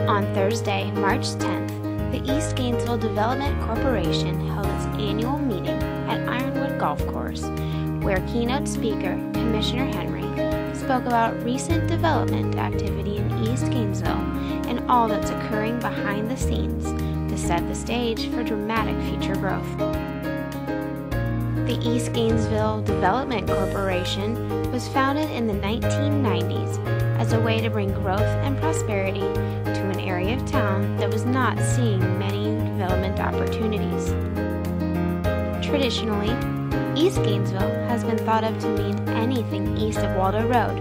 On Thursday, March 10th, the East Gainesville Development Corporation held its annual meeting at Ironwood Golf Course, where keynote speaker Commissioner Henry spoke about recent development activity in East Gainesville and all that's occurring behind the scenes to set the stage for dramatic future growth. The East Gainesville Development Corporation was founded in the 1990s as a way to bring growth and prosperity to an area of town that was not seeing many development opportunities. Traditionally, East Gainesville has been thought of to mean anything east of Waldo Road,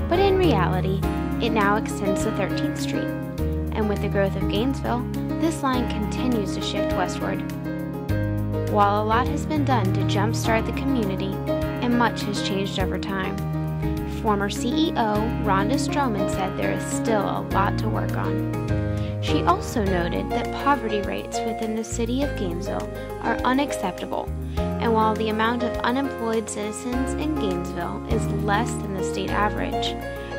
but in reality, it now extends to 13th Street, and with the growth of Gainesville, this line continues to shift westward. While a lot has been done to jumpstart the community, and much has changed over time, former CEO Rhonda Stroman said there is still a lot to work on. She also noted that poverty rates within the city of Gainesville are unacceptable, and while the amount of unemployed citizens in Gainesville is less than the state average,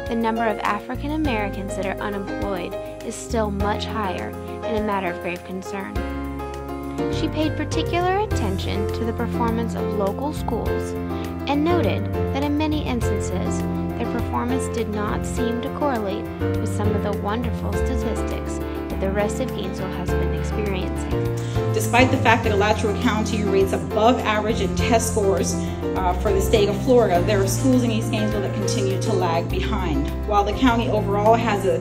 the number of African Americans that are unemployed is still much higher and a matter of grave concern. She paid particular attention to the performance of local schools and noted that in many instances, their performance did not seem to correlate with some of the wonderful statistics that the rest of Gainesville has been experiencing. Despite the fact that Alachua County rates above average in test scores for the state of Florida, there are schools in East Gainesville that continue to lag behind. While the county overall has a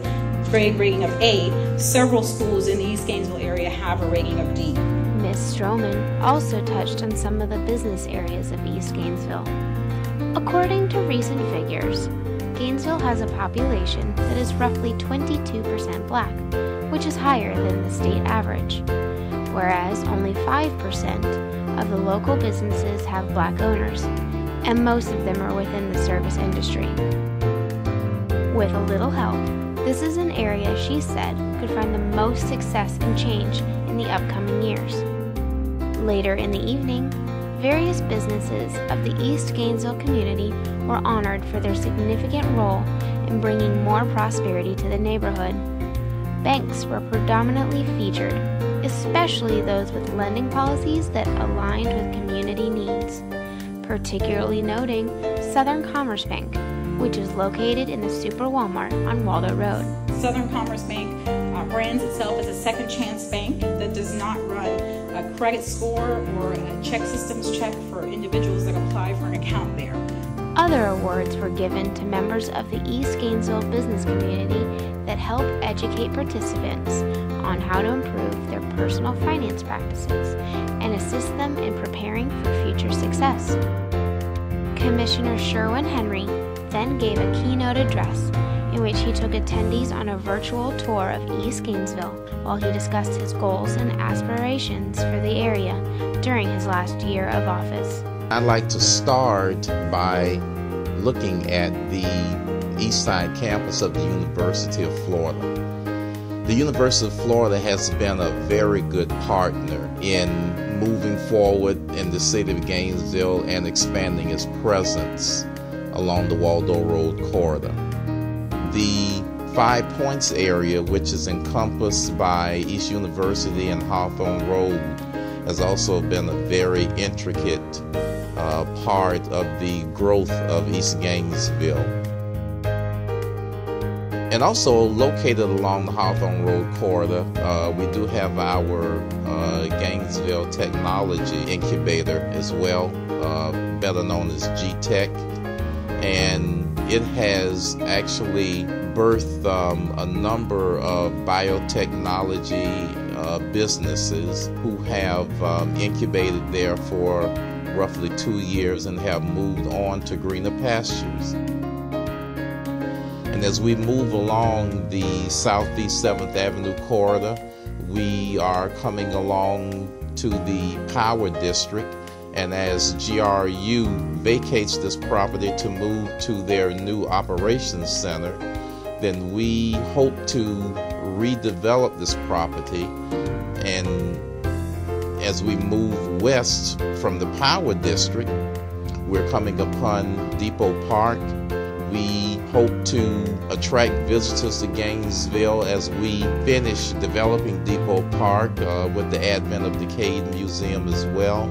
grade rating of A, several schools in the East Gainesville area have a rating of D. Ms. Stroman also touched on some of the business areas of East Gainesville. According to recent figures, Gainesville has a population that is roughly 22% black, which is higher than the state average, whereas only 5% of the local businesses have black owners, and most of them are within the service industry. With a little help, this is an area she said could find the most success and change in the upcoming years. Later in the evening, various businesses of the East Gainesville community were honored for their significant role in bringing more prosperity to the neighborhood. Banks were predominantly featured, especially those with lending policies that aligned with community needs, particularly noting Southern Commerce Bank, which is located in the Super Walmart on Waldo Road. Southern Commerce Bank brands itself as a second chance bank that does not run a credit score or a check systems check for individuals that apply for an account there. Other awards were given to members of the East Gainesville business community that help educate participants on how to improve their personal finance practices and assist them in preparing for future success. Commissioner Sherwin Henry then gave a keynote address in which he took attendees on a virtual tour of East Gainesville while he discussed his goals and aspirations for the area during his last year of office. I'd like to start by looking at the East Side campus of the University of Florida. The University of Florida has been a very good partner in moving forward in the city of Gainesville and expanding its presence along the Waldo Road corridor. The 5 Points area, which is encompassed by East University and Hawthorne Road, has also been a very intricate part of the growth of East Gainesville. And also located along the Hawthorne Road corridor, we do have our Gainesville Technology Incubator as well, better known as GTech. And it has actually birthed a number of biotechnology businesses who have incubated there for roughly 2 years and have moved on to greener pastures. And as we move along the Southeast 7th Avenue corridor, we are coming along to the Power District. And as GRU vacates this property to move to their new operations center, then we hope to redevelop this property. And as we move west from the Power District, we're coming upon Depot Park. We hope to attract visitors to Gainesville as we finish developing Depot Park with the advent of the Cade Museum as well.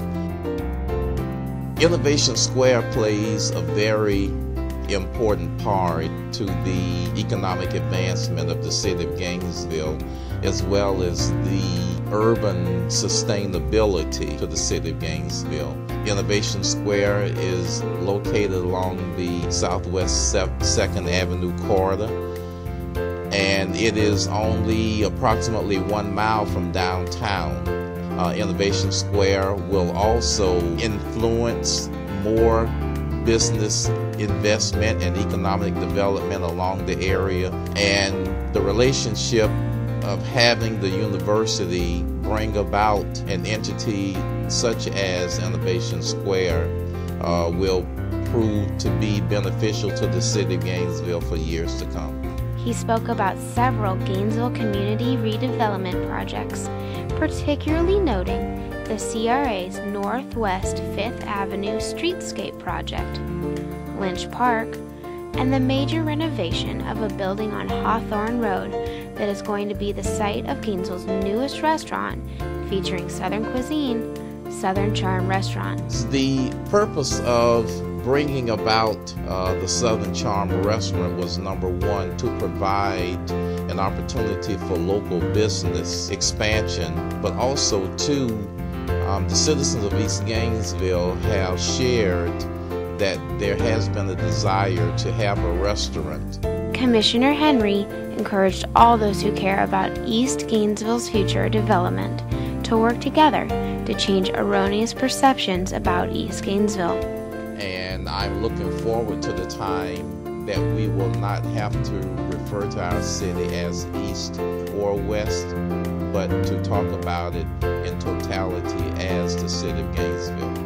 Innovation Square plays a very important part to the economic advancement of the city of Gainesville, as well as the urban sustainability to the city of Gainesville. Innovation Square is located along the southwest 2nd Avenue corridor, and it is only approximately 1 mile from downtown. Innovation Square will also influence more business investment and economic development along the area, and the relationship of having the university bring about an entity such as Innovation Square will prove to be beneficial to the city of Gainesville for years to come. He spoke about several Gainesville community redevelopment projects, particularly noting the CRA's Northwest 5th Avenue Streetscape project, Lynch Park, and the major renovation of a building on Hawthorne Road that is going to be the site of Gainesville's newest restaurant featuring Southern cuisine, Southern Charm Restaurant. The purpose of bringing about the Southern Charm Restaurant was, number one, to provide an opportunity for local business expansion, but also two, the citizens of East Gainesville have shared that there has been a desire to have a restaurant. Commissioner Henry encouraged all those who care about East Gainesville's future development to work together to change erroneous perceptions about East Gainesville. And I'm looking forward to the time that we will not have to refer to our city as East or West, but to talk about it in totality as the city of Gainesville.